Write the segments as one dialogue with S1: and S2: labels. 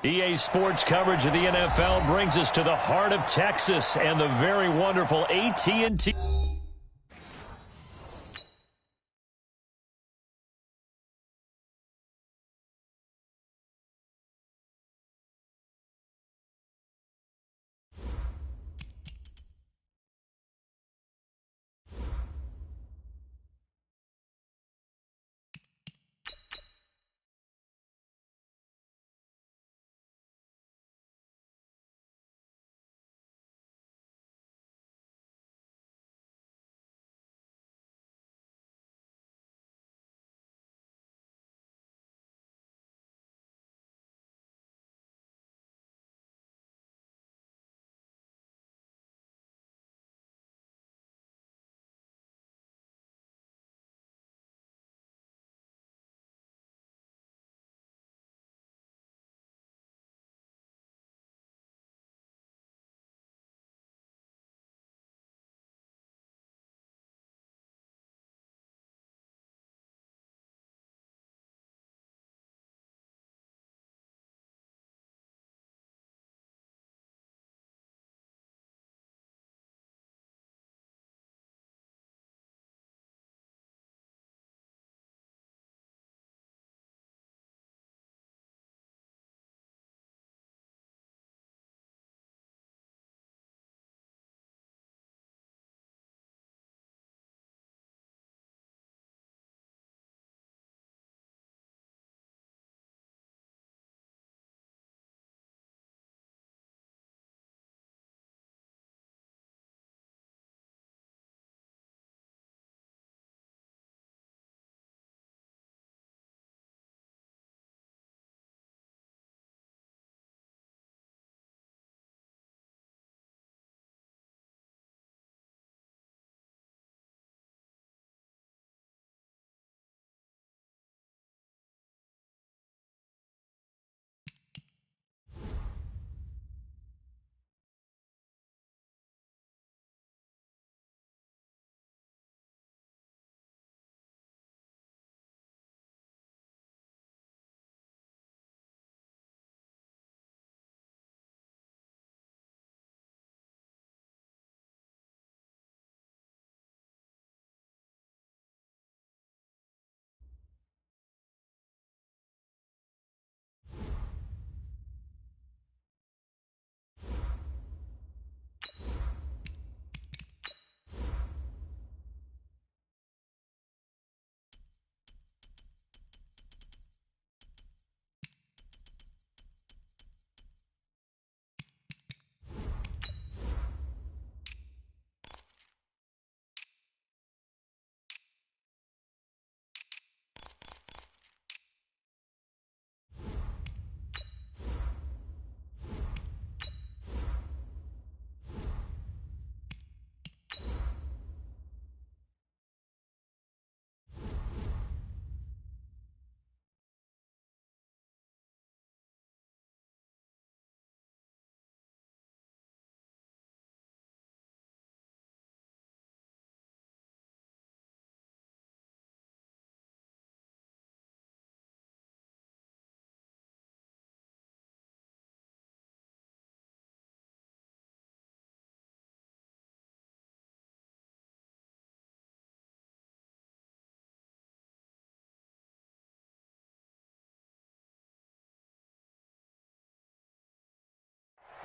S1: EA Sports coverage of the NFL brings us to the heart of Texas and the very wonderful AT&T.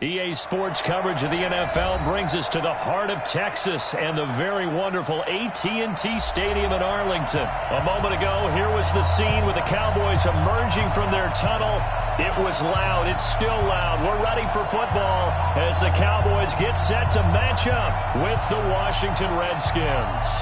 S1: EA Sports coverage of the NFL brings us to the heart of Texas and the very wonderful AT&T Stadium in Arlington. A moment ago, here was the scene with the Cowboys emerging from their tunnel. It was loud. It's still loud. We're ready for football as the Cowboys get set to match up with the Washington Redskins.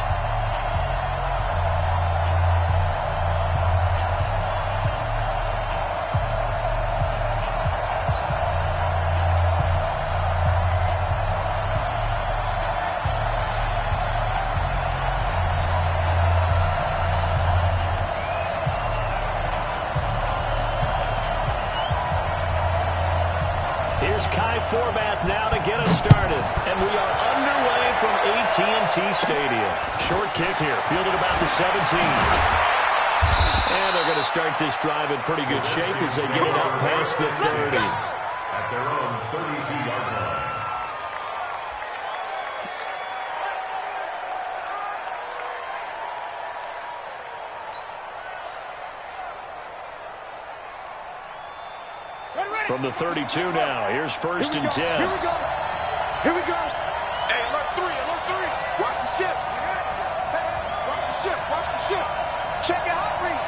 S1: Format now to get us started, and we are underway from AT&T Stadium. Short kick here, fielded about the 17. And they're going to start this drive in pretty good shape as they get it up past the 30.
S2: At their own 32-yard line.
S1: From the 32 now, here's 1st and 10.
S3: Here we go. Here we go. Hey, alert 3, alert 3. Watch the ship. Hey, watch the ship, watch the ship. Check your heart rate.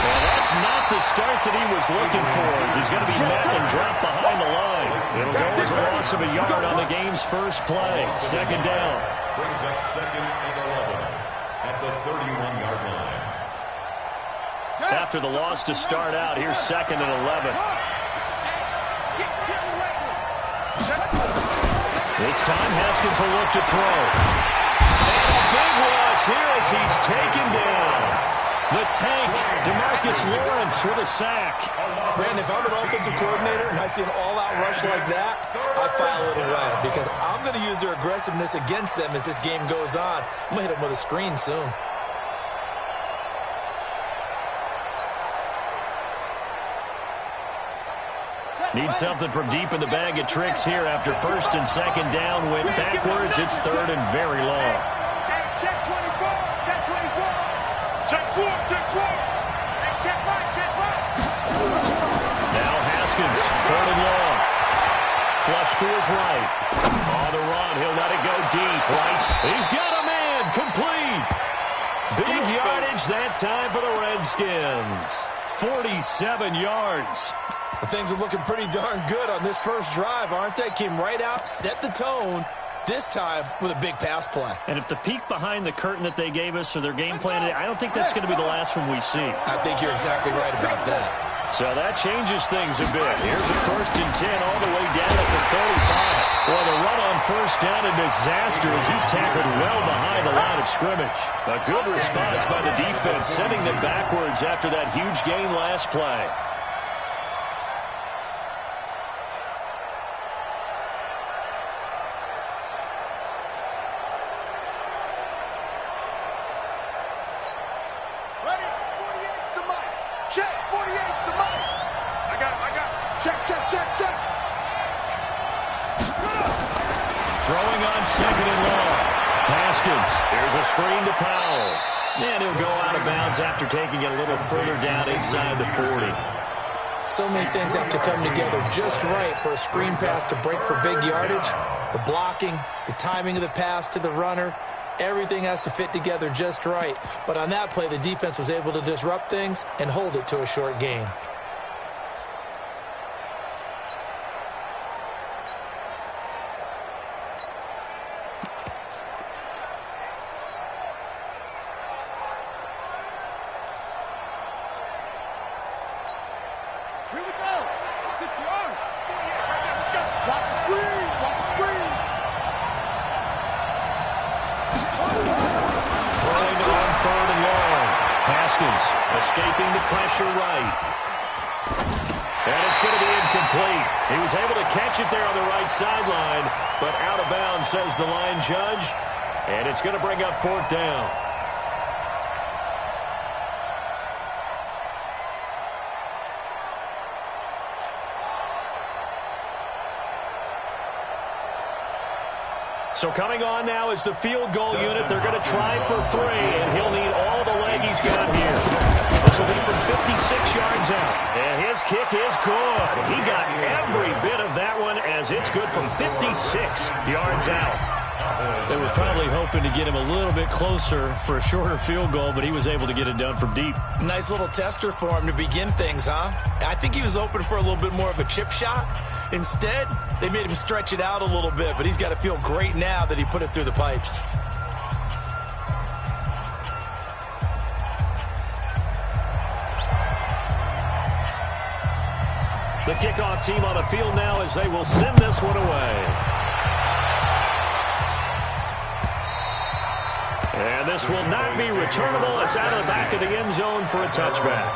S1: Well, that's not the start that he was looking for, as he's going to be met and dropped behind the line. It'll go as a loss of a yard on the game's first play. 2nd down.
S2: Brings up 2nd and 11 at the 31-yard line.
S1: After the loss to start out, here's 2nd and 11. This time, Haskins will look to throw. And a big loss here as he's taken down. The tank, DeMarcus Lawrence with a sack.
S4: Brandon, if I'm an offensive coordinator and I see an all-out rush like that, I file it away because I'm going to use their aggressiveness against them as this game goes on. I'm going to hit them with a screen soon.
S1: Need something from deep in the bag of tricks here after 1st and 2nd down. Went backwards. It's 3rd and very long.
S3: Hey, check 24, check 24. Check 4, check 4. Hey, check right, check right.
S1: Now Haskins, 3rd and long. Flush to his right. On the run, he'll let it go deep. Right. He's got a man. Complete. Big yardage that time for the Redskins. 47 yards.
S4: Well, things are looking pretty darn good on this first drive, aren't they? Came right out, set the tone, this time with a big pass play.
S1: And if the peek behind the curtain that they gave us or their game plan, I don't think that's going to be the last one we see.
S4: I think you're exactly right about that.
S1: So that changes things a bit. Here's a 1st and 10 all the way down at the 35. Well, the run on 1st down, a disaster as he's tackled well behind the line of scrimmage. A good response by the defense, sending them backwards after that huge gain last play.
S3: Check, 48's the money. I got it. Check, check, check, check.
S1: Throwing on 2nd and long. Haskins, here's a screen to Powell. And he'll go out of bounds after taking it a little further down inside the 40.
S4: So many things have to come together just right for a screen pass to break for big yardage. The blocking, the timing of the pass to the runner, everything has to fit together just right. But on that play, the defense was able to disrupt things and hold it to a short gain.
S3: Here we go. 6 yards. Let's go. Watch the screen. Watch the screen.
S1: Throwing it on 3rd and long. Haskins escaping the pressure right. And it's going to be incomplete. He was able to catch it there on the right sideline, but out of bounds, says the line judge. And it's going to bring up 4th down. So coming on now is the field goal unit. They're going to try for 3, and he'll need all the leg he's got here. This will be from 56 yards out. And his kick is good. He got every bit of that one as it's good from 56 yards out. They were probably hoping to get him a little bit closer for a shorter field goal, but he was able to get it done from deep.
S4: Nice little tester for him to begin things, huh? I think he was open for a little bit more of a chip shot. Instead, they made him stretch it out a little bit, but he's got to feel great now that he put it through the pipes.
S1: The kickoff team on the field now as they will send this one away. And this will not be returnable. It's out of the back of the end zone for a touchback.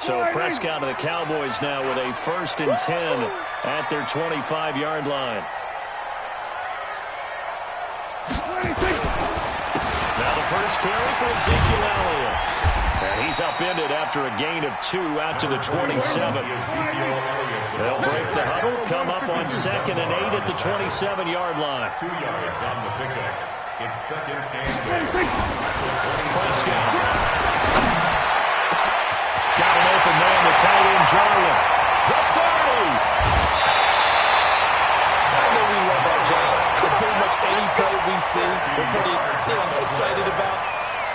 S1: So Prescott of the Cowboys now with a 1st and 10 at their 25-yard line. Now the first carry for Ezekiel Elliott. And he's upended after a gain of 2 out to the 27. They'll break the huddle, come up on 2nd and 8 at the 27-yard line.
S2: 2 yards on the pickup. It's 2nd and 8.
S1: Prescott. Got an open man, the tight end, Jarwin. The 30.
S4: I know we love our jobs. And pretty much any play we see, we're pretty excited about.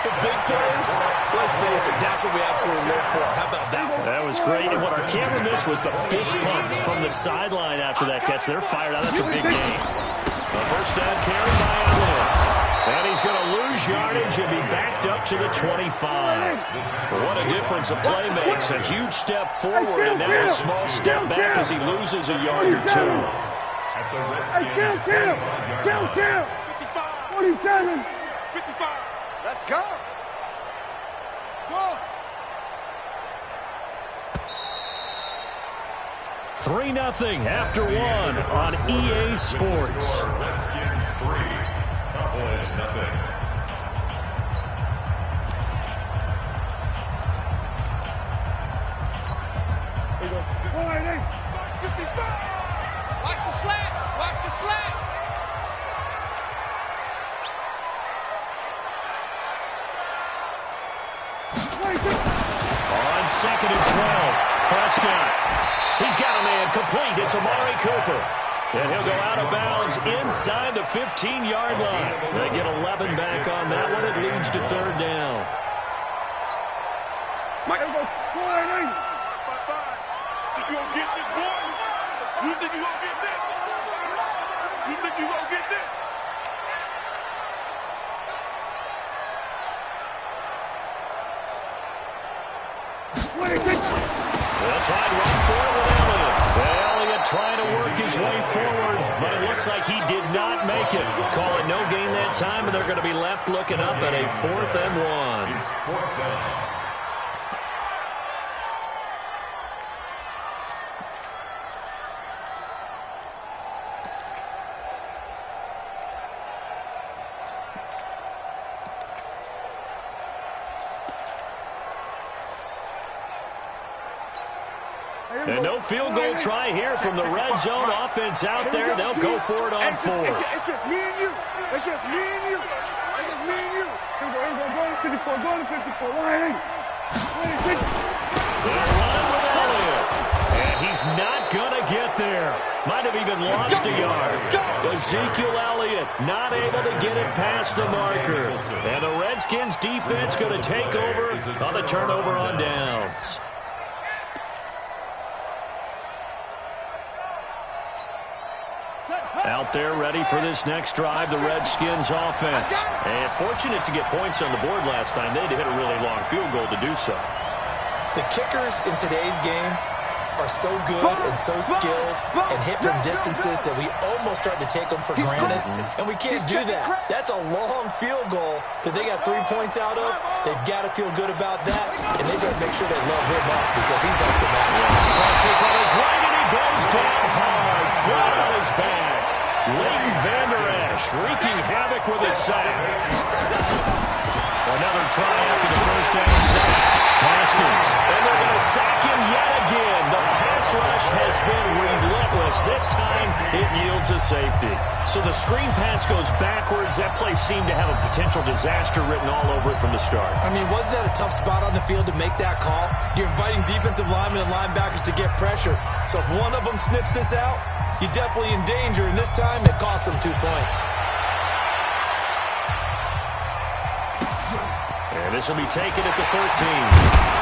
S4: The big plays, let's face it, that's what we absolutely live for. How about that one?
S1: That was great. And what our camera missed was the fist pumps from the sideline after that catch. They're fired out. That's a big gain. A first down carry by Elliott. And he's going to lose yardage and be backed up to the 25. What a difference a play makes. A huge step forward and now a small step back as he loses a yard or 2.
S2: At the Redskins,
S3: 55. 47. 55. Let's go. Go.
S1: 3-0 after 1 on EA Sports.
S2: Redskins 3, Cowboys 0.
S3: Watch the slats. Watch the slats.
S1: On 2nd and 12, Prescott. He's got a man complete. It's Amari Cooper. And he'll go out of bounds inside the 15-yard line. They get 11 back on that one. It leads to 3rd down.
S3: Mike, go. Think you gonna get this, boy? You think you gonna get this? You think you gonna get this?
S1: They'll try to run forward with Elliott. Elliott trying to work his way forward, but it looks like he did not make it. Call it no gain that time, and they're going to be left looking up at a 4th and 1.
S2: It's 4th down.
S1: And no field goal try here from the red zone offense out there. They'll go for it on 4th.
S3: It's just me and you. It's just me and you. It's just me and you. Go to 54. Go to 54.
S1: They're running with Elliott. And he's not going to get there. Might have even lost a yard. Ezekiel Elliott not able to get it past the marker. And the Redskins defense going to take over on the turnover on downs. Out there ready for this next drive, the Redskins offense. And fortunate to get points on the board last time. They had to hit a really long field goal to do so.
S4: The kickers in today's game are so good and so skilled and hit from distances that we almost start to take them for granted. And we can't do that. That's a long field goal that they got 3 points out of. They've got to feel good about that, and they better make sure they love him up because he's helped them out.
S1: Pressure from his right, and he goes down hard, flat on his back. Leighton Vander Esch wreaking havoc with his sack. Another try after the first down sack. Haskins. And they're going to sack him yet again. The pass rush has been relentless. This time, it yields a safety. So the screen pass goes backwards. That play seemed to have a potential disaster written all over it from the start.
S4: I mean, wasn't that a tough spot on the field to make that call? You're inviting defensive linemen and linebackers to get pressure. So if one of them sniffs this out, you're definitely in danger. And this time, it costs them 2 points.
S1: And this will be taken at the 13.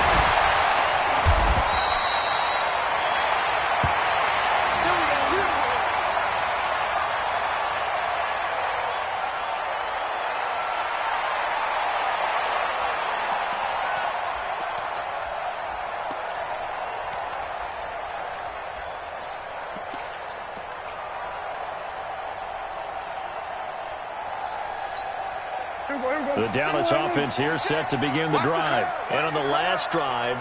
S1: The Dallas offense here set to begin the drive. And on the last drive,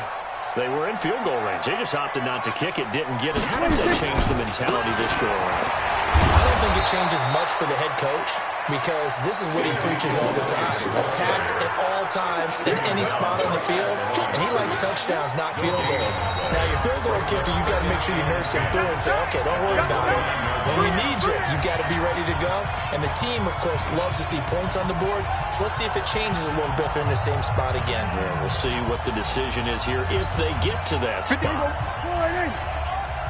S1: They were in field goal range. They just opted not to kick it, didn't get it. How does that change the mentality this go around?
S4: I don't think it changes much for the head coach because this is what he preaches all the time. Attack at all times in any spot on the field, and he likes touchdowns, not field goals. Now, your field goal kicker, you've got to make sure you nurse him through and say, okay, don't worry about it. When we need you, you've got to be ready to go. And the team, of course, loves to see points on the board, so let's see if it changes a little bit if they're in the same spot again.
S1: Yeah, we'll see what the decision is here if they get to that spot.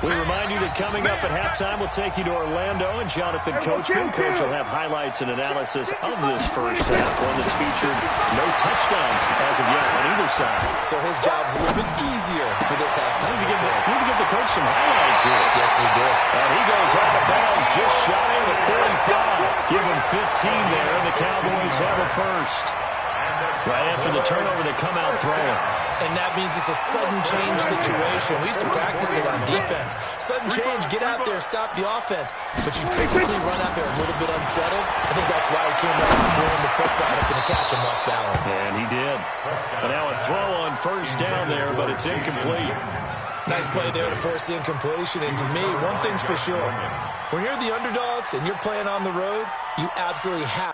S1: We remind you that coming up at halftime, we'll take you to Orlando, and Jonathan Coachman. Coach will have highlights and analysis of this first half, one that's featured no touchdowns as of yet on either side.
S4: So his job's a little bit easier for this halftime.
S1: We need to give the coach some highlights here.
S4: Yes, we do.
S1: And he goes out of bounds just shy of the 45. Give him 15 there, and the Cowboys have a first. Right after the turnover, they come out throwing.
S4: And that means it's a sudden change situation. We used to practice it on defense. Sudden change, get out there, stop the offense. But you typically run out there a little bit unsettled. I think that's why he came out throwing the football up and to catch him off balance.
S1: And he did. But now a throw on first down there, but it's incomplete.
S4: Nice play there to force the incompletion. And to me, one thing's for sure. When you're the underdogs and you're playing on the road, you absolutely have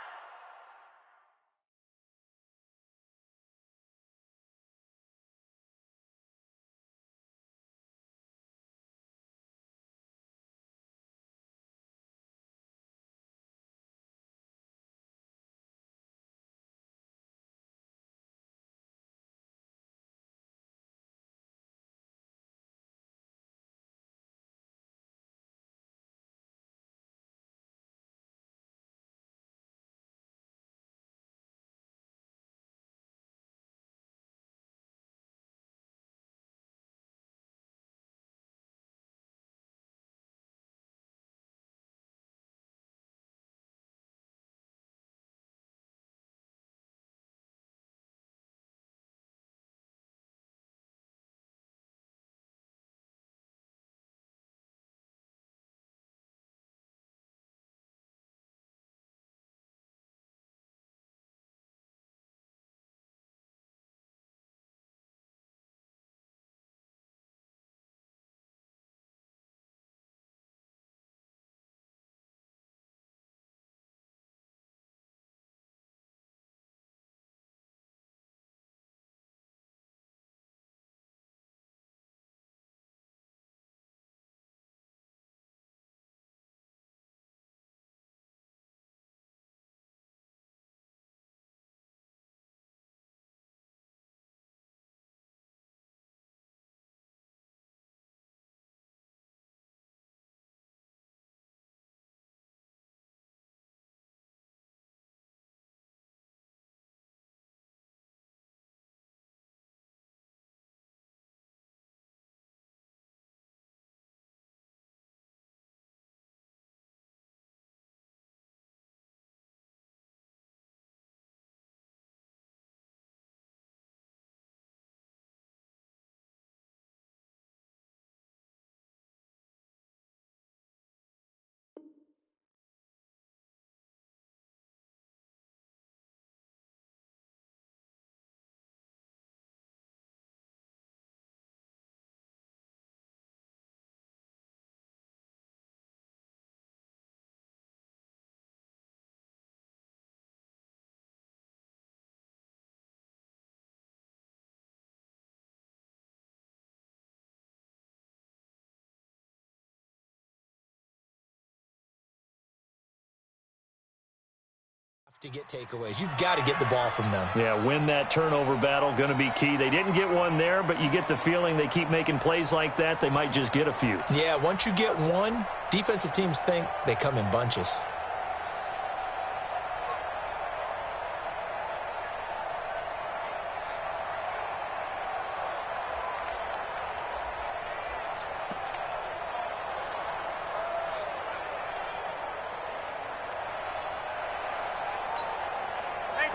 S4: to get takeaways. You've got to get the ball from them.
S1: Yeah, win that turnover battle, going to be key. They didn't get one there, but you get the feeling they keep making plays like that, they might just get a few.
S4: Yeah, once you get one, defensive teams think they come in bunches.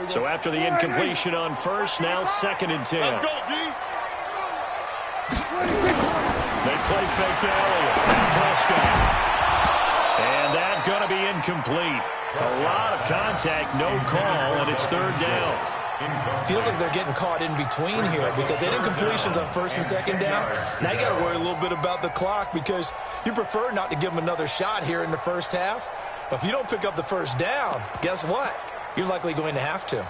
S1: So after the incompletion on first, now 2nd and 10.
S3: Let's go, D.
S1: They play fake to Elliott. Prescott. And that's going to be incomplete. A lot of contact, no call, and it's 3rd down.
S4: Feels like they're getting caught in between here because they didn't completions on first and second down. Now you got to worry a little bit about the clock because you prefer not to give them another shot here in the first half. But if you don't pick up the first down, guess what? You're likely going to have to.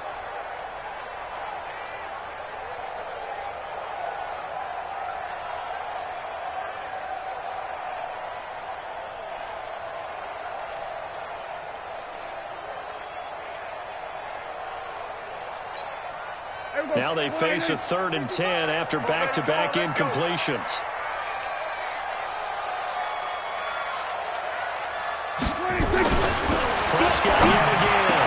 S1: Now they face a 3rd and 10 after back-to-back incompletions. Prescott yet again.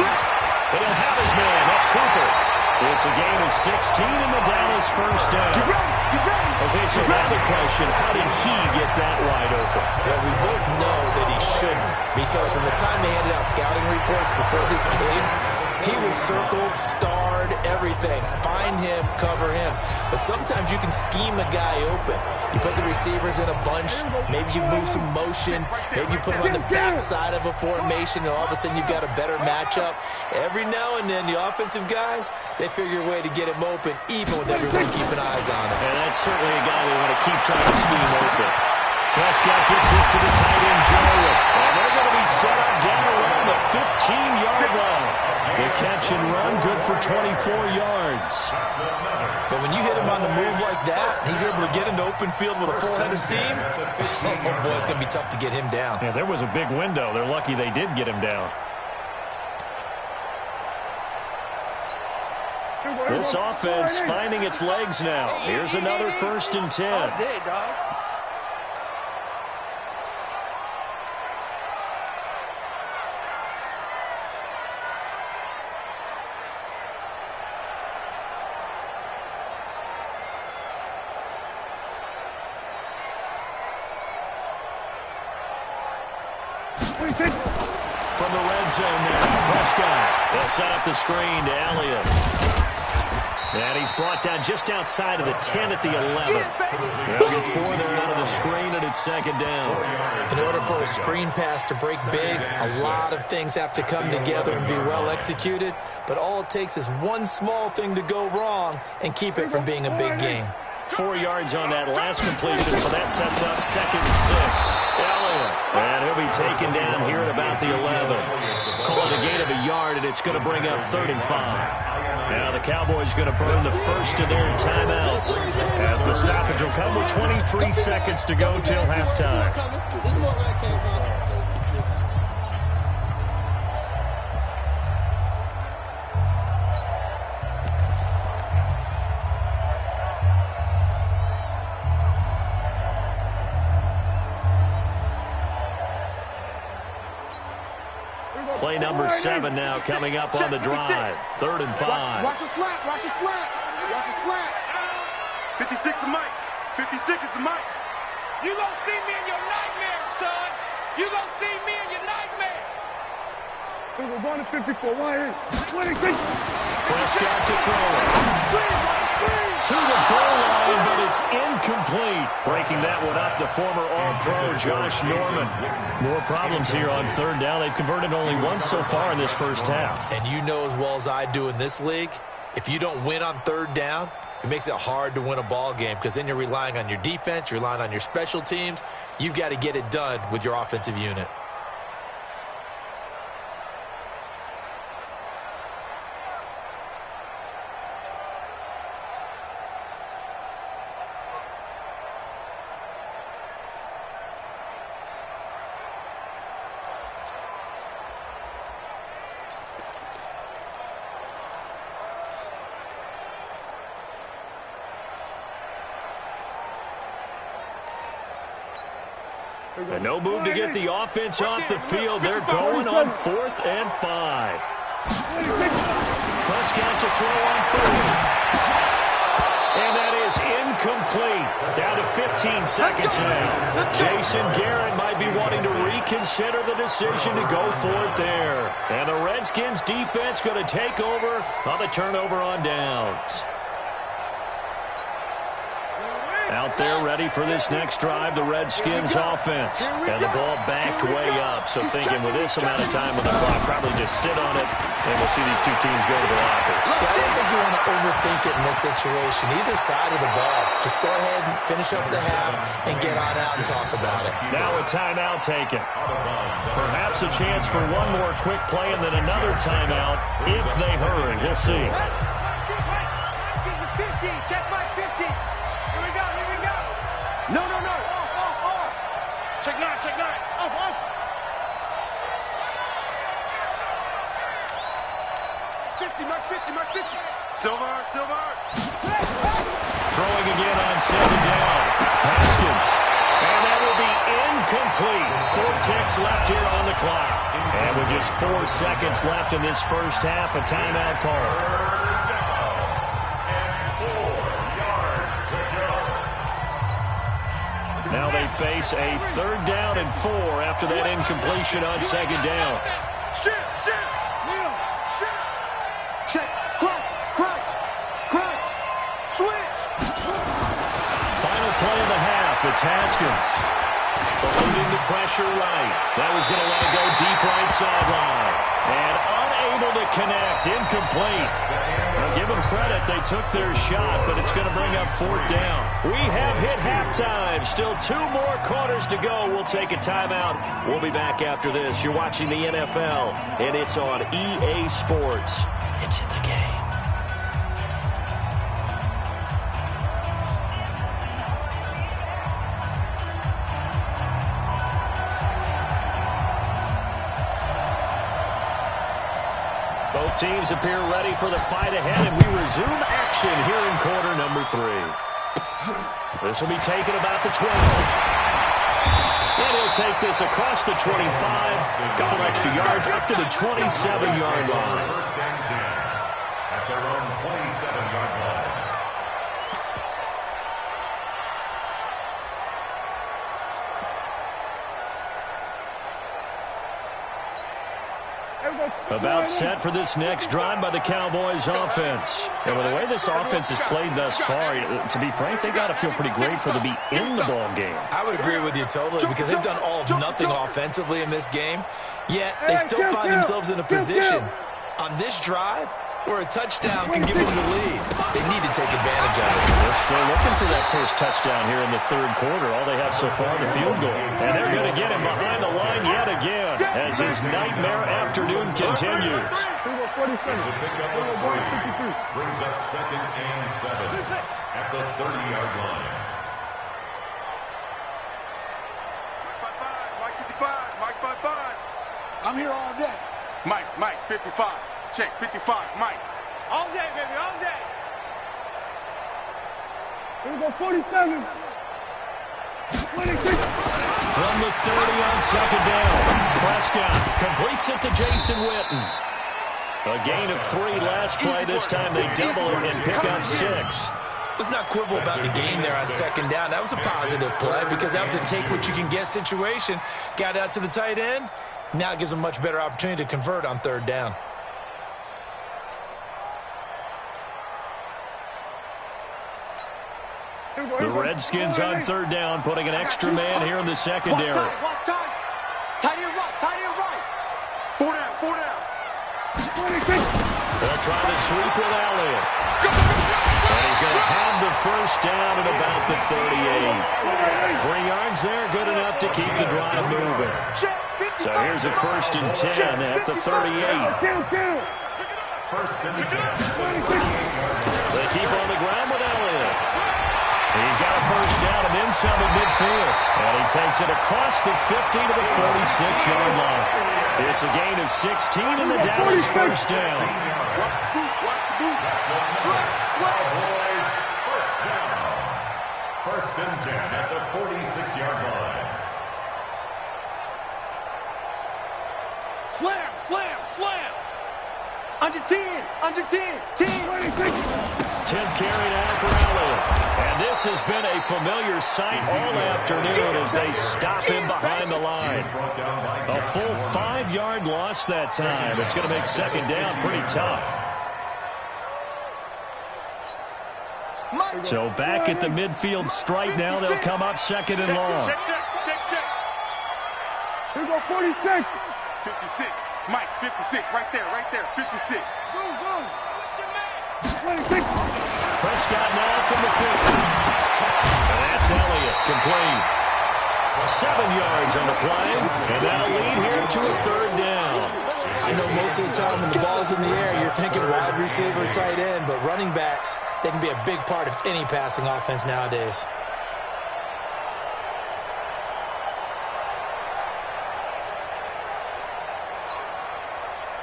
S1: But he'll have his man. That's Cooper. It's a gain of 16 in the Dallas first down. Okay, so now the question, how did he get that wide open?
S4: Well, we both know that he shouldn't because from the time they handed out scouting reports before this game, he was circled, starred, everything. Find him, cover him. But sometimes you can scheme a guy open. You put the receivers in a bunch. Maybe you move some motion. Maybe you put them on the backside of a formation, and all of a sudden you've got a better matchup. Every now and then, the offensive guys, they figure a way to get him open, even with everyone keeping eyes on him.
S1: And that's certainly a guy they want to keep trying to scheme open. Prescott gets this to the tight end, Jarrett. And they're going to be set up down around the 15-yard line. The catch and run, good for 24 yards.
S4: But when you hit him on the move like that, he's able to get into open field with a full head of steam, oh boy, it's going to be tough to get him down.
S1: Yeah, there was a big window. They're lucky they did get him down. This offense finding its legs now. Here's another 1st and 10.
S3: All day, dog.
S1: From the red zone now, Prescott. They'll set up the screen to Elliott. And he's brought down just outside of the 10 at the 11. They'll get 4 there out of the screen, and it's 2nd down.
S4: In order for a screen pass to break big, a lot of things have to come together and be well executed. But all it takes is one small thing to go wrong and keep it from being a big game.
S1: 4 yards on that last completion, so that sets up 2nd and 6. Elliott. And he'll be taken down here at about the 11. Call it a gain of a yard, and it's going to bring up 3rd and 5. Now the Cowboys going to burn the first of their timeouts as the stoppage will come with 23 seconds to go till halftime. Play number 7 now coming up on the drive. 3rd and 5.
S3: Watch the slant. Watch the slant. Watch the slant. 56 is Mike. 56 is the Mike.
S5: You gonna see me in your nightmares, son. You gonna see me in your nightmares.
S3: We're going to 54. 26.
S1: Prescott to throw. To the goal line, but it's incomplete. Breaking that one up, the former All-Pro Josh Norman. More problems here on 3rd down. They've converted only once so far in this first half.
S4: And you know as well as I do in this league, if you don't win on 3rd down, it makes it hard to win a ball game because then you're relying on your defense, you're relying on your special teams. You've got to get it done with your offensive unit.
S1: And no move to get the offense off the field. They're going on 4th and 5. Prescott to throw on 3rd. And that is incomplete. Down to 15 seconds now. Jason Garrett might be wanting to reconsider the decision to go for it there. And the Redskins defense going to take over on the turnover on downs. Out there ready for this next drive, the Redskins offense. And the ball backed way up. So thinking with this amount of time on the clock, probably just sit on it, and we'll see these two teams go to the lockers.
S4: Yeah, I don't think you want to overthink it in this situation. Either side of the ball. Just go ahead and finish up the half and get on out and talk about it.
S1: Now a timeout taken. Perhaps a chance for one more quick play and then another timeout if they hurry. We'll see.
S5: Check my 50. Here we go, here we go.
S3: No. Off.
S5: Check 9, check 9.
S3: Off. 50, Mark 50. Silver.
S1: Throwing again on 2nd down. Haskins. And that will be incomplete. 4 ticks left here on the clock. And with just 4 seconds left in this first half, a timeout call. Now they face a 3rd down and 4 after that incompletion on 2nd down.
S3: Shit. Check. Crunch. Switch.
S1: Final play of the half. It's Haskins. Eluding the pressure right. That was going to let it go deep right sideline. And unable to connect. Incomplete. Now give them credit. They took their shot, but it's going to bring up 4th down. We have hit halftime. Still 2 more quarters to go. We'll take a timeout. We'll be back after this. You're watching the NFL, and it's on EA Sports. It's in the game. Both teams appear ready for the fight ahead, and we resume action here in quarter number 3. This will be taken about the 12. And he'll take this across the 25. Couple extra yards up to the 27-yard line.
S2: First and 10 at their own 27-yard line.
S1: About set for this next drive by the Cowboys offense. And with the way this offense has played thus far, to be frank, they got to feel pretty grateful to be in the ball game.
S4: I would agree with you totally because they've done all of nothing offensively in this game, yet they still find themselves in a position on this drive where a touchdown can give them the lead. They need to take advantage of it.
S1: They're still looking for that first touchdown here in the 3rd quarter. All they have so far, the field goal. And they're going to get him behind the line yet again as his nightmare afternoon continues.
S2: It's a pickup of 3. Brings up 2nd and 7 at the 30-yard line.
S3: Mike 55. Mike 55. I'm here all day. Mike 55. Check 55, Mike.
S5: All day, baby, all day.
S3: Here we go, 47. 26.
S1: From the 30 on 2nd down, Prescott completes it to Jason Witten. A gain of 3 last play. This time they double it and pick up 6.
S4: Let's not quibble about the gain there on 2nd down. That was a positive play because that was a take-what-you-can-get situation. Got out to the tight end. Now it gives them a much better opportunity to convert on 3rd down.
S1: The Redskins on 3rd down, putting an extra man here in the secondary.
S3: Watch time. Tight end right. 4 down.
S1: They'll try to sweep with Elliott. And he's going to have the first down at about the 38. 3 yards there, good enough to keep the drive moving. So here's a 1st and 10 at the 38.
S2: First and 10.
S1: They keep on the ground with Elliott. He's got a first down and then some at midfield. And he takes it across the 50 to the 46-yard line. It's a gain of 16 and the Dallas first down.
S2: Cowboys first down. First and 10 at the 46-yard line.
S3: Slam. Under 10.
S1: 10th carry now for Elliott. And this has been a familiar sight all afternoon as they stop him behind the line. A full 5-yard loss that time. It's going to make 2nd down pretty tough.
S3: Mike.
S1: So back at the midfield stripe now. They'll come up second and long.
S5: Check.
S3: Here we go, 46. 56. Mike, 56. Right there. 56. Go. 26.
S1: Prescott now from the 50. And that's Elliott, complete. 7 yards on the play, and that'll lead here to a third down.
S4: I know most of the time when the ball's in the air, you're thinking wide receiver, tight end, but running backs, they can be a big part of any passing offense nowadays.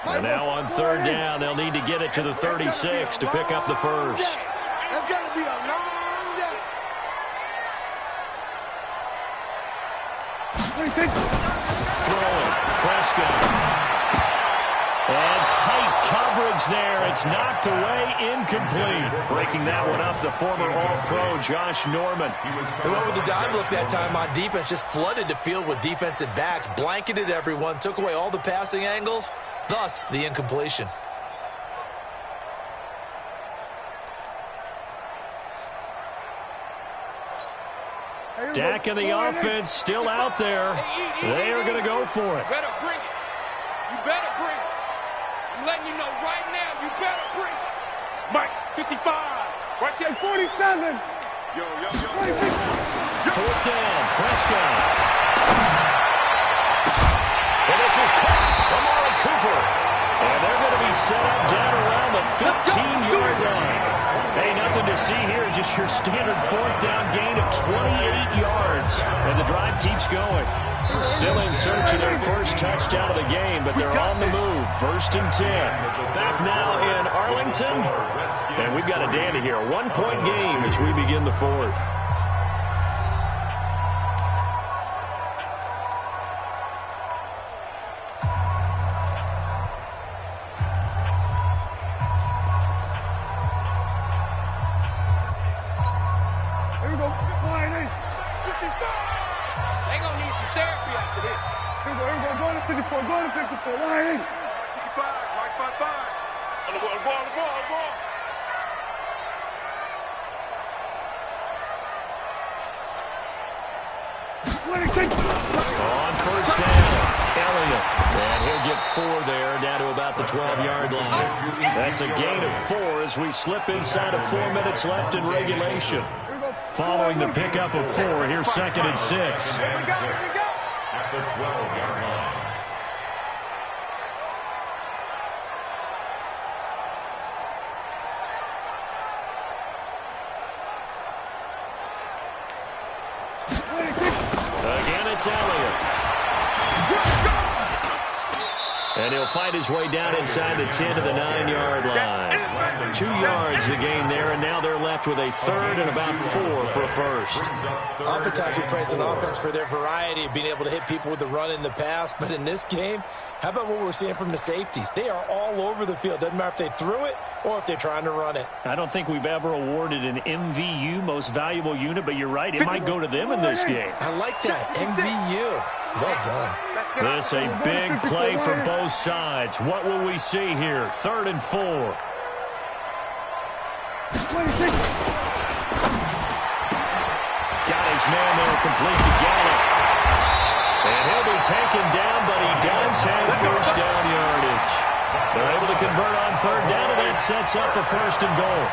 S1: And now on third down, they'll need to get it to the 36 to pick up the first.
S3: That's got to be a long day. 26.
S1: Throwing, Prescott. And tight coverage there. It's knocked away, incomplete. Breaking that one up, the former All-Pro Josh Norman.
S4: They went with the dime look that time on defense, just flooded the field with defensive backs, blanketed everyone, took away all the passing angles, thus the incompletion.
S1: Dak and the offense still out there. They are going to go for it.
S5: You better bring it. You better bring it. I'm letting you know right now, you better bring it.
S3: Mike, 55. Right there, 47. Yo. 26.
S1: Fourth down, Prescott. And this is caught. Amari Cooper. And they're going to be set up down around the 15-yard line. Hey, nothing to see here, just your standard fourth down gain of 28 yards. And the drive keeps going. Still in search of their first touchdown of the game, but they're on the move. First and 10. Back now in Arlington. And we've got a dandy here. A 1-point game as we begin the fourth. On first down, Elliott. And he'll get 4 there, down to about the 12-yard line. That's a gain of 4 as we slip inside of 4 minutes left in regulation. Following the pickup of 4, here's second and 6.
S2: At the 12-yard line.
S1: Again, it's Elliott. And he'll find his way down inside the 10 to the 9-yard line. 2 yards the gain there, and now they're left with a third and about 4 for a first.
S4: Oftentimes we praise an offense for their variety of being able to hit people with the run in the pass, but in this game, how about what we're seeing from the safeties? They are all over the field. Doesn't matter if they threw it or if they're trying to run it.
S1: I don't think we've ever awarded an MVU, most valuable unit, but you're right, it might go to them in this game.
S4: I like that, MVU. Well done.
S1: This a big play for both sides. What will we see here? Third and 4. Got his man there, complete to Gallup. And he'll be taken down, but he does have first down yardage. They're able to convert on third down, and that sets up a first and goal.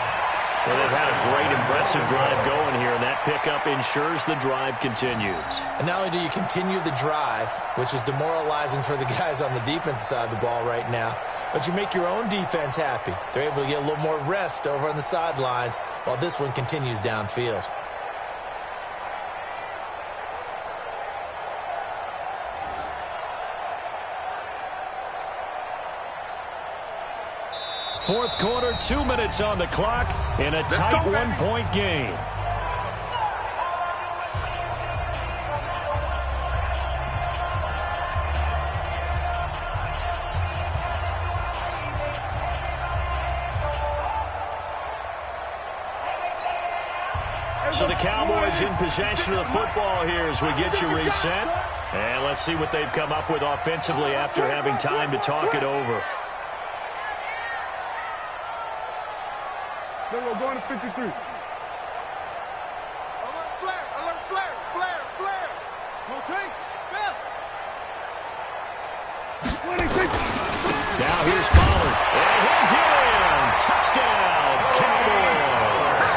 S1: Well, they've had a great, impressive drive going here, and that pickup ensures the drive continues.
S4: And not only do you continue the drive, which is demoralizing for the guys on the defensive side of the ball right now, but you make your own defense happy. They're able to get a little more rest over on the sidelines while this one continues downfield.
S1: Fourth quarter, 2 minutes on the clock in a tight 1-point game. So the Cowboys in possession of the football here as we get you reset. And let's see what they've come up with offensively after having time to talk it over.
S3: Then we're going to 53.
S1: Now here's Pollard. And he'll get in. Touchdown, Cowboys.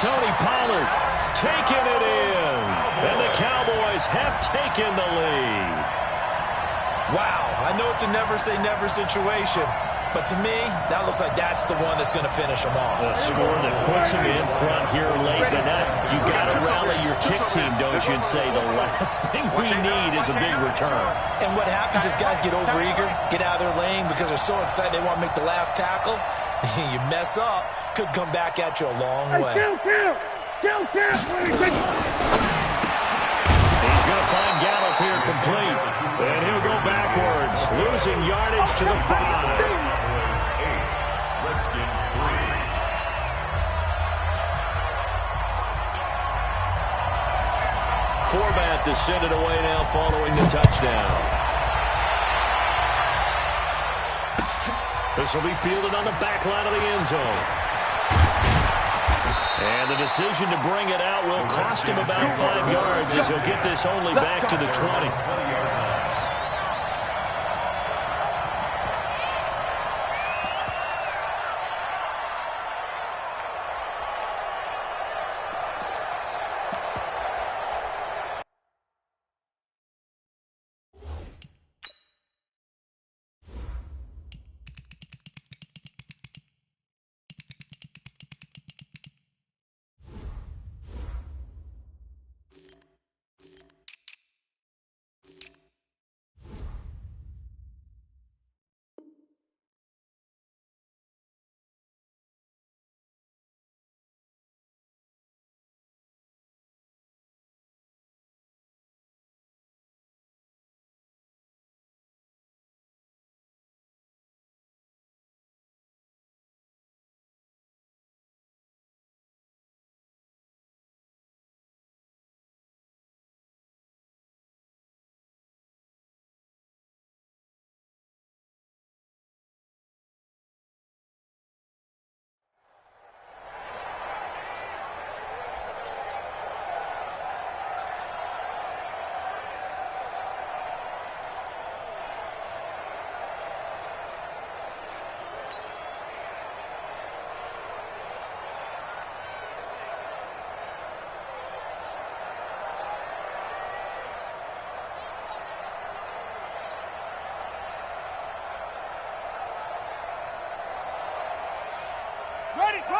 S1: Tony Pollard taking it in. And the Cowboys have taken the lead.
S4: Wow, I know it's a never-say-never situation, but to me, that looks like that's the one that's going to finish them off.
S1: A score that puts them in front here late, but now you got to rally your kick team, don't you, and say the last thing we need is a big return.
S4: And what happens is guys get overeager, get out of their lane because they're so excited they want to make the last tackle. You mess up, could come back at you a long way.
S1: He's going to find Gallup here complete. And he'll go backwards, losing yardage to the 5.
S2: Cowboys 8, Redskins 3.
S1: Format to send it away now following the touchdown. This will be fielded on the back line of the end zone. And the decision to bring it out will cost him about 5 yards as he'll get this only back to the 20.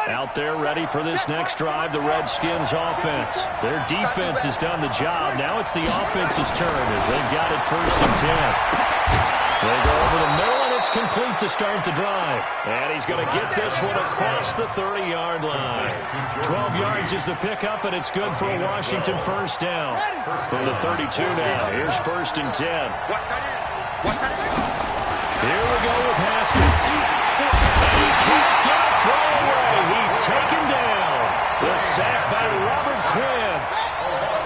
S1: Out there ready for this next drive, the Redskins offense. Their defense has done the job. Now it's the offense's turn as they've got it 1st and 10. They go over the middle, and it's complete to start the drive. And he's going to get this one across the 30-yard line. 12 yards is the pickup, and it's good for a Washington first down. From the 32 now, here's 1st and 10. Here we go with Haskins. And he can't get a throw away. He's taken down. The sack by Robert Quinn.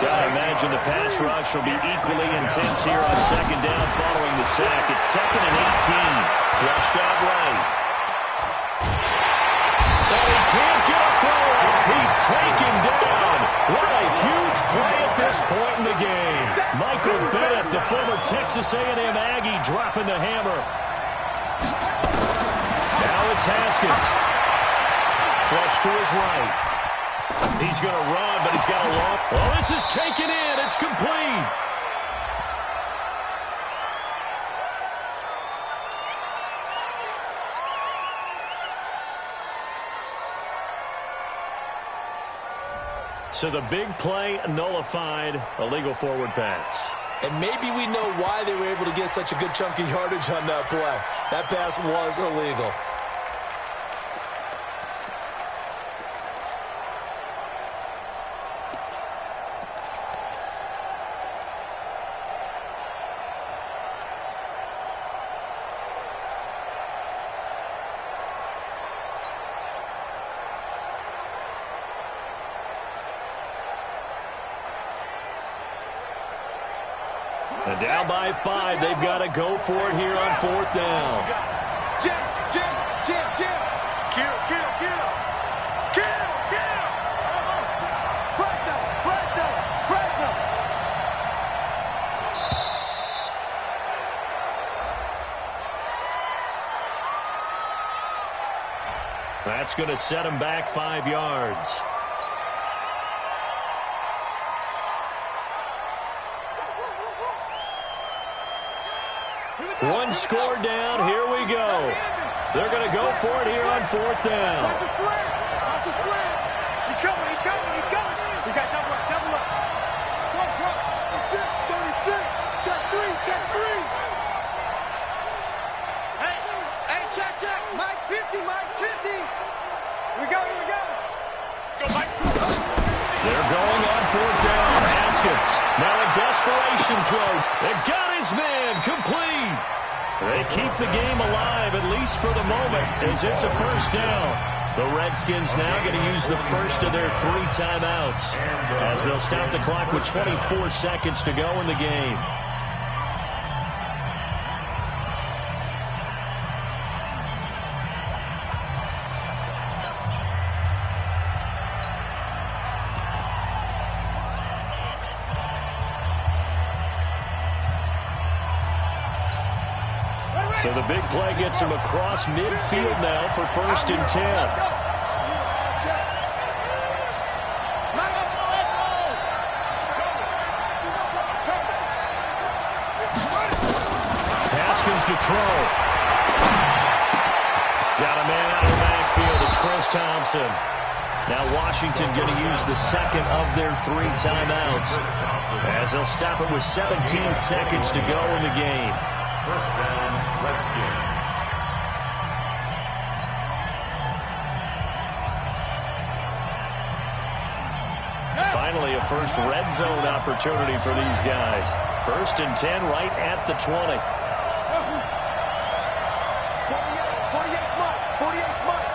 S1: Gotta imagine the pass rush will be equally intense here on 2nd down following the sack. It's 2nd and 18. Flushed out right. And he can't get a throw up. He's taken down. What a huge play at this point in the game. Michael Bennett, the former Texas A&M Aggie, dropping the hammer. Now it's Haskins. Flush to his right. He's going to run, but he's got a long. Well, this is taken in. It's complete. So the big play nullified, illegal forward pass.
S4: And maybe we know why they were able to get such a good chunk of yardage on that play. That pass was illegal.
S1: And down by 5, they've got to go for it here on 4th down.
S3: Jim. Kill. Press them.
S1: That's going to set him back 5 yards. One score down. Here we go. They're going to go for it here on 4th down.
S3: Watch the spread. Watch the spread. He's coming. He's coming. He's coming. He got double up. Double up. Trump. 36. Check 3. Check 3. Hey, check. Mike 50. Mike 50. Here we go. Go, Mike.
S1: They're going on 4th down. Haskins. Now a desperation throw. They got his man complete. They keep the game alive, at least for the moment, as it's a 1st down. The Redskins now going to use the first of their 3 timeouts as they'll stop the clock with 24 seconds to go in the game. So the big play gets him across midfield now for 1st and 10. Haskins to throw. Got a man out of the backfield. It's Chris Thompson. Now Washington going to use the second of their 3 timeouts as they'll stop it with 17 seconds to go in the game.
S2: 1st down, Redskins.
S1: Finally, a first red zone opportunity for these guys. 1st and 10 right at the 20.
S3: 48 Mike. 48 Mike.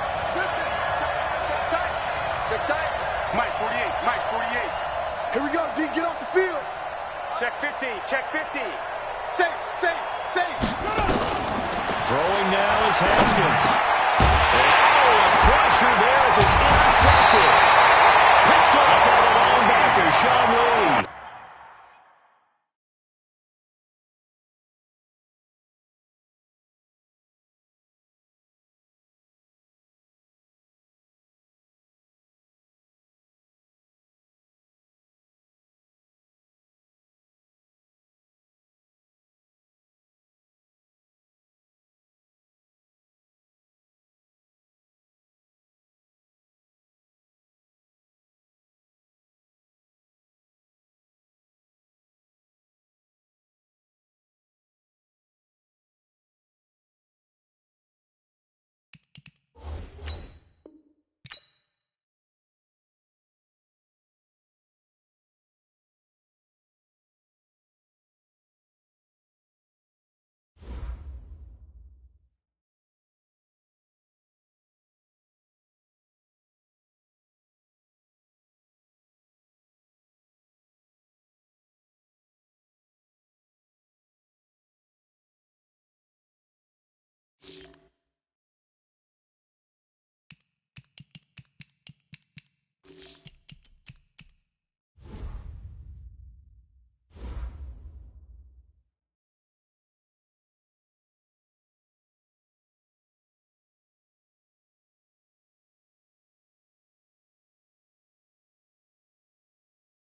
S3: Mike 48. Mike 48. Here we go, D. Get off the field. Check 50. Check 50. Safe.
S1: Throwing now is Haskins.